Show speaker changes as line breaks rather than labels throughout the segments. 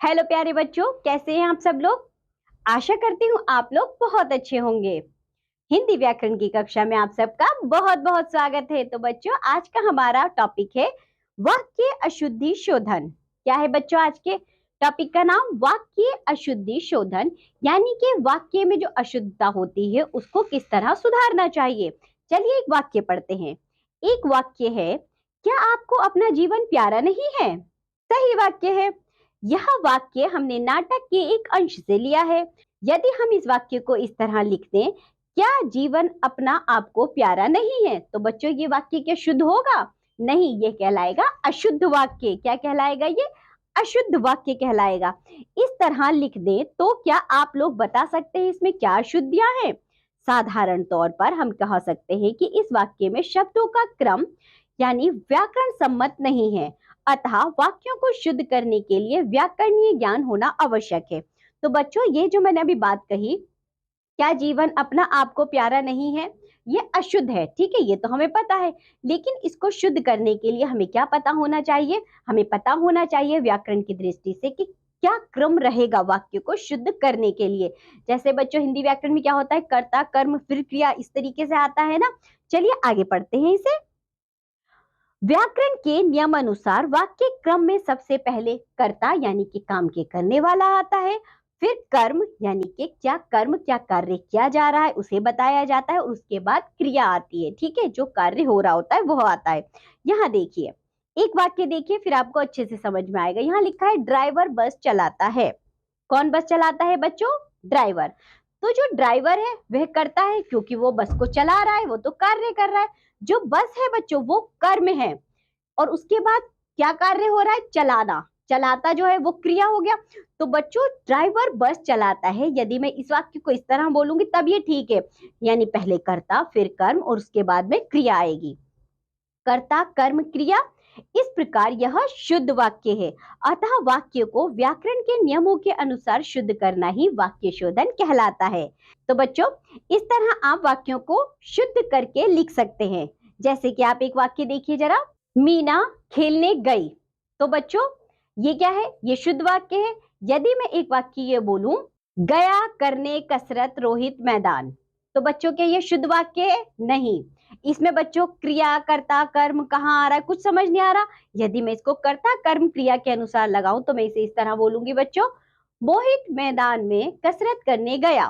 Hello प्यारे बच्चों, कैसे हैं आप सब लोग। आशा करती हूँ आप लोग बहुत अच्छे होंगे। हिंदी व्याकरण की कक्षा में आप सबका बहुत बहुत स्वागत है। तो बच्चों, आज का हमारा टॉपिक है वाक्य अशुद्धि शोधन। क्या है बच्चों आज के टॉपिक का नाम? वाक्य अशुद्धि शोधन। यानी कि वाक्य में जो अशुद्धता होती है उसको किस तरह सुधारना चाहिए। चलिए एक वाक्य पढ़ते हैं। एक वाक्य है, क्या आपको अपना जीवन प्यारा नहीं है? सही वाक्य है। यह वाक्य हमने नाटक के एक अंश से लिया है। यदि हम इस वाक्य को इस तरह लिख दें, क्या जीवन अपना आपको प्यारा नहीं है, तो बच्चों ये वाक्य क्या शुद्ध होगा? नहीं, ये कहलाएगा अशुद्ध वाक्य। क्या कहलाएगा ये? अशुद्ध वाक्य कहलाएगा। इस तरह लिख दें तो क्या आप लोग बता सकते हैं इसमें क्या अशुद्धियां हैं? साधारण तौर पर हम कह सकते हैं कि इस वाक्य में शब्दों का क्रम यानी व्याकरण सम्मत नहीं है। अतः वाक्यों को शुद्ध करने के लिए व्याकरणीय ज्ञान होना आवश्यक है। तो बच्चों, ये जो मैंने अभी बात कही, क्या जीवन अपना आपको प्यारा नहीं है, ये अशुद्ध है। ठीक है, ये तो हमें पता है। लेकिन इसको शुद्ध करने के लिए हमें क्या पता होना चाहिए? हमें पता होना चाहिए व्याकरण की दृष्टि से कि क्या क्रम रहेगा वाक्य को शुद्ध करने के लिए। जैसे बच्चों हिंदी व्याकरण में क्या होता है, कर्ता कर्म फिर क्रिया, इस तरीके से आता है ना। चलिए आगे पढ़ते हैं इसे। व्याकरण के नियम अनुसार वाक्य क्रम में सबसे पहले कर्ता यानी कि काम के करने वाला आता है, फिर कर्म यानी कि क्या कर्म, क्या कार्य किया जा रहा है उसे बताया जाता है, और उसके बाद क्रिया आती है। ठीक है, जो कार्य हो रहा होता है वह आता है। यहाँ देखिए, एक वाक्य देखिए, फिर आपको अच्छे से समझ में आएगा। यहाँ लिखा है ड्राइवर बस चलाता है। कौन बस चलाता है बच्चों? ड्राइवर। तो जो ड्राइवर है वह करता है, क्योंकि वो बस को चला रहा है, वो तो कार्य कर रहा है। जो बस है बच्चों वो कर्म है, और उसके बाद क्या कार्य हो रहा है? चलाना। चलाता जो है वो क्रिया हो गया। तो बच्चों ड्राइवर बस चलाता है, यदि मैं इस वाक्य को इस तरह बोलूंगी तब ये ठीक है। यानी पहले कर्ता फिर कर्म और उसके बाद में क्रिया आएगी। कर्ता कर्म क्रिया, इस प्रकार यह शुद्ध वाक्य है। अतः वाक्य को व्याकरण के नियमों के अनुसार शुद्ध करना ही वाक्य शोधन कहलाता है। तो बच्चों, इस तरह आप वाक्यों को शुद्ध करके लिख सकते हैं। जैसे कि आप एक वाक्य देखिए जरा, मीना खेलने गई। तो बच्चों ये क्या है? ये शुद्ध वाक्य है। यदि मैं एक वाक्य ये बोलूं, गया करने कसरत रोहित मैदान, तो बच्चों क्या ये शुद्ध वाक्य है? नहीं। इसमें बच्चों क्रिया कर्ता कर्म कहाँ आ रहा है, कुछ समझ नहीं आ रहा। यदि मैं इसको कर्ता कर्म क्रिया के अनुसार लगाऊं तो मैं इसे इस तरह बोलूंगी बच्चों, मोहित मैदान में कसरत करने गया।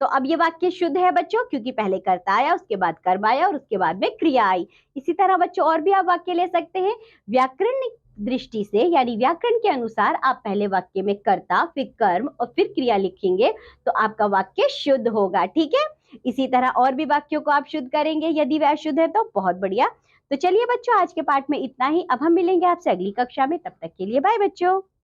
तो अब ये वाक्य शुद्ध है बच्चों, क्योंकि पहले कर्ता आया, उसके बाद कर्म आया और उसके बाद में क्रिया आई। इसी तरह बच्चों और भी आप वाक्य ले सकते हैं। व्याकरण दृष्टि से यानी व्याकरण के अनुसार आप पहले वाक्य में कर्ता फिर कर्म और फिर क्रिया लिखेंगे तो आपका वाक्य शुद्ध होगा। ठीक है, इसी तरह और भी वाक्यों को आप शुद्ध करेंगे। यदि वह अशुद्ध है तो बहुत बढ़िया। तो चलिए बच्चों, आज के पाठ में इतना ही। अब हम मिलेंगे आपसे अगली कक्षा में, तब तक के लिए बाय बच्चों।